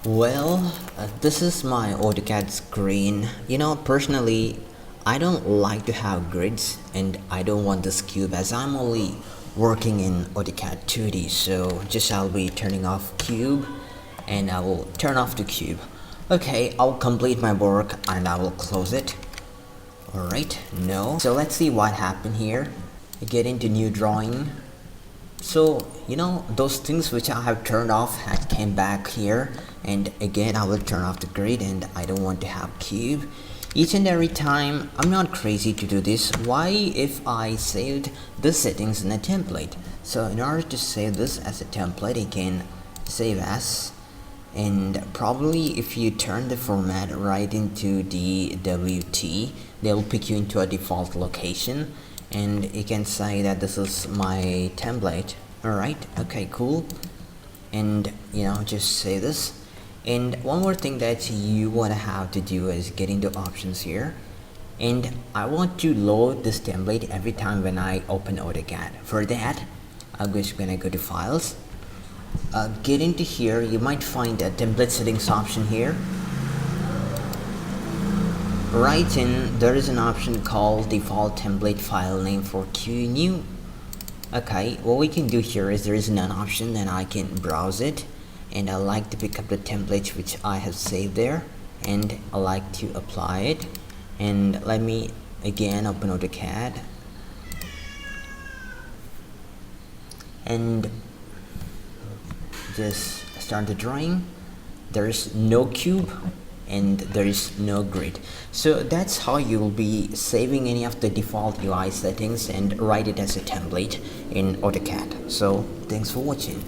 This is my AutoCAD screen. Personally, I don't like to have grids and I don't want this cube as I'm only working in AutoCAD 2D. So just I'll be turning off cube and I will turn off the cube. Okay, I'll complete my work and I will close it. Alright, no. So let's see what happened here. Get into new drawing. So those things which I have turned off had came back here, and again I will turn off the grid and I don't want to have cube each and every time. I'm not crazy to do this. Why if I saved the settings in a template? So in order to save this as a template, you can save as, and probably if you turn the format right into the WT, they'll pick you into a default location and you can say that this is my template. Alright, okay, cool. And just say this. And one more thing that you want to have to do is get into options here, and I want to load this template every time when I open AutoCAD. For that, I'm just gonna go to files, get into here. You might find a template settings option here. Right in, there is an option called default template file name for QNew. Okay, what we can do here is there is an option and I can browse it, and I like to pick up the template which I have saved there, and I like to apply it. And let me again open AutoCAD and just start the drawing. There is no cube and there is no grid. So that's how you will be saving any of the default UI settings and write it as a template in AutoCAD. So thanks for watching.